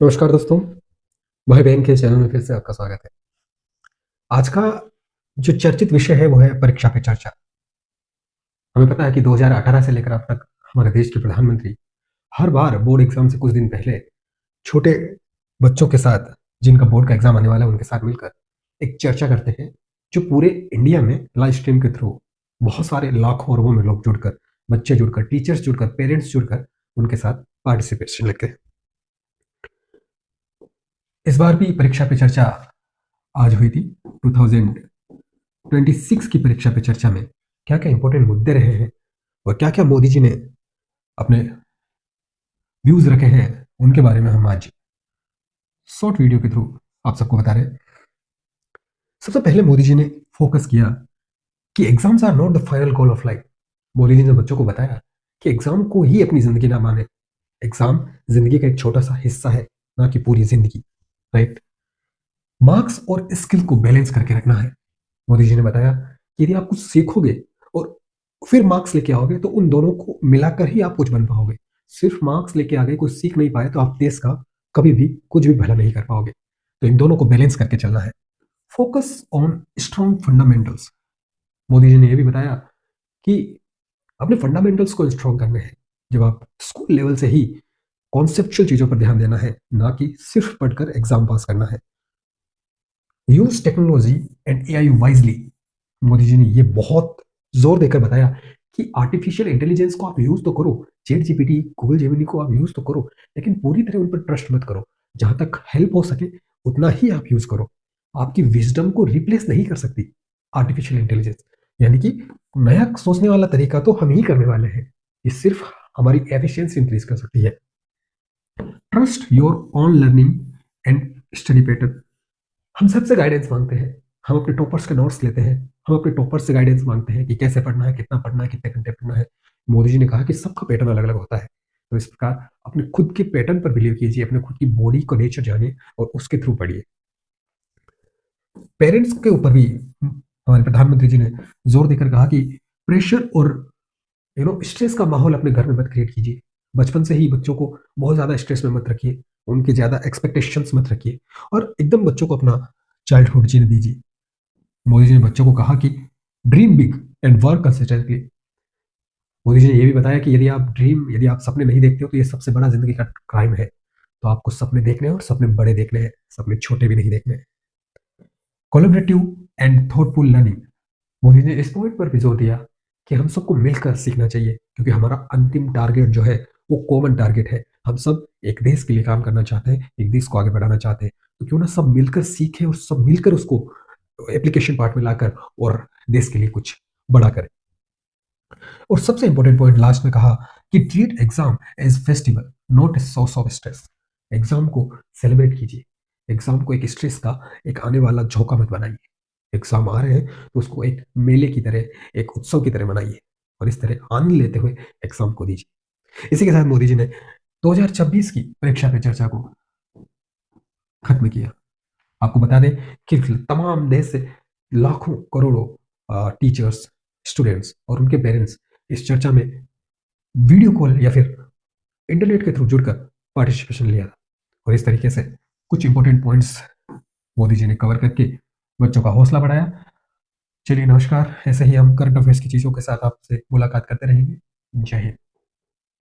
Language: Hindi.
नमस्कार दोस्तों, भाई बहन के चैनल में फिर से आपका स्वागत है। आज का जो चर्चित विषय है वो है परीक्षा पे चर्चा। हमें पता है कि 2018 से लेकर अब तक हमारे देश के प्रधानमंत्री हर बार बोर्ड एग्जाम से कुछ दिन पहले छोटे बच्चों के साथ, जिनका बोर्ड का एग्जाम आने वाला है, उनके साथ मिलकर एक चर्चा करते हैं, जो पूरे इंडिया में लाइव स्ट्रीम के थ्रू बहुत सारे लाखों अरबों में लोग जुड़कर, बच्चे जुड़कर, टीचर्स जुड़कर, पेरेंट्स जुड़कर उनके साथ पार्टिसिपेशन लेते हैं। इस बार भी परीक्षा पे चर्चा आज हुई थी। 2026 की परीक्षा पे चर्चा में क्या क्या इंपॉर्टेंट मुद्दे रहे हैं और क्या क्या मोदी जी ने अपने व्यूज रखे हैं, उनके बारे में हम आज शॉर्ट वीडियो के थ्रू आप सबको बता रहे हैं। सबसे पहले मोदी जी ने फोकस किया कि exams are not the final goal of life. Modi ji ने बच्चों को बताया कि एग्जाम को ही अपनी जिंदगी ना माने, एग्जाम जिंदगी का एक छोटा सा हिस्सा है, ना कि पूरी जिंदगी। राइट। मार्क्स और स्किल को बैलेंस करके रखना है। मोदी जी ने बताया कि यदि आप कुछ सीखोगे और फिर मार्क्स लेके आओगे तो उन दोनों को मिलाकर ही आप कुछ बन पाओगे। सिर्फ मार्क्स लेके आ गए, कुछ सीख नहीं पाए, तो आप देश का कभी भी कुछ भी भला नहीं कर पाओगे। तो इन दोनों को बैलेंस करके चलना है। Focus on strong fundamentals. Modi ji ने यह भी बताया कि अपने फंडामेंटल्स को स्ट्रॉन्ग करने हैं। जब आप स्कूल लेवल से ही कॉन्सेप्चुअल चीजों पर ध्यान देना है, ना कि सिर्फ पढ़कर एग्जाम पास करना है। Use technology and AI wisely. Modi ji ने ये बहुत जोर देकर बताया कि आर्टिफिशियल इंटेलिजेंस को आप यूज तो करो, चैट जीपीटी, गूगल जेमिनी को आप यूज तो करो, लेकिन पूरी तरह उन पर ट्रस्ट मत करो। जहां तक हेल्प हो सके उतना ही आप यूज करो। आपकी विजडम को रिप्लेस नहीं कर सकती आर्टिफिशियल इंटेलिजेंस। यानी कि नया सोचने वाला तरीका तो हम ही करने वाले हैं, ये सिर्फ हमारी एफिशिएंसी इंक्रीज कर सकती है। Trust your on learning and study pattern. हम सबसे गाइडेंस मांगते हैं, हम अपने टॉपर्स के नोट्स लेते हैं, हम अपने टॉपर्स से गाइडेंस मांगते हैं कि कैसे पढ़ना है, कितना पढ़ना है, कितने घंटे पढ़ना है। मोदी जी ने कहा कि सबका पैटर्न अलग अलग होता है, तो इस प्रकार अपने खुद के पैटर्न पर बिलीव कीजिए, अपने खुद की बॉडी को नेचर जानिए और उसके थ्रू पढ़िए। पेरेंट्स के ऊपर भी हमारे प्रधानमंत्री जी ने जोर देकर कहा कि प्रेशर और स्ट्रेस का माहौल अपने घर में मत क्रिएट कीजिए। बचपन से ही बच्चों को बहुत ज्यादा स्ट्रेस में मत रखिए, उनके ज्यादा एक्सपेक्टेशंस मत रखिए और एकदम बच्चों को अपना चाइल्डहुड जीने दीजिए। मोदी जी ने बच्चों को कहा कि dream big and work consistently. Modi ji ने यह भी बताया कि यदि आप सपने नहीं देखते हो तो ये सबसे बड़ा जिंदगी का क्राइम है। तो आपको सपने देखने हैं और सपने बड़े देखने हैं, सपने छोटे भी नहीं देखने हैं। Collaborative and thoughtful learning. Modi ji ने इस पॉइंट पर भी जोर दिया कि हम सबको मिलकर सीखना चाहिए, क्योंकि हमारा अंतिम टारगेट जो है वो कॉमन टारगेट है। हम सब एक देश के लिए काम करना चाहते हैं, एक देश को आगे बढ़ाना चाहते हैं। तो क्यों ना सब मिलकर सीखें और सब मिलकर उसको एप्लीकेशन पार्ट में लाकर और देश के लिए कुछ बड़ा करें। और सबसे इंपॉर्टेंट पॉइंट लास्ट में कहा कि treat exam as festival not a source of stress. Exam को सेलिब्रेट कीजिए, एग्जाम को एक स्ट्रेस का एक आने वाला झोंका मत बनाइए। एग्जाम आ रहे हैं तो उसको एक मेले की तरह, एक उत्सव की तरह मनाइए और इस तरह आनंद लेते हुए एग्जाम को दीजिए। इसी के साथ मोदी जी ने 2026 की परीक्षा पे चर्चा को खत्म किया। आपको बता दें कि तमाम देश से लाखों करोड़ों टीचर्स, स्टूडेंट्स और उनके पेरेंट्स इस चर्चा में वीडियो कॉल या फिर इंटरनेट के थ्रू जुड़कर पार्टिसिपेशन लिया था। और इस तरीके से कुछ इंपॉर्टेंट पॉइंट्स मोदी जी ने कवर करके बच्चों का हौसला बढ़ाया। चलिए नमस्कार, ऐसे ही हम करंट अफेयर्स की चीज़ों के साथ आपसे मुलाकात करते रहेंगे। जय हिंद।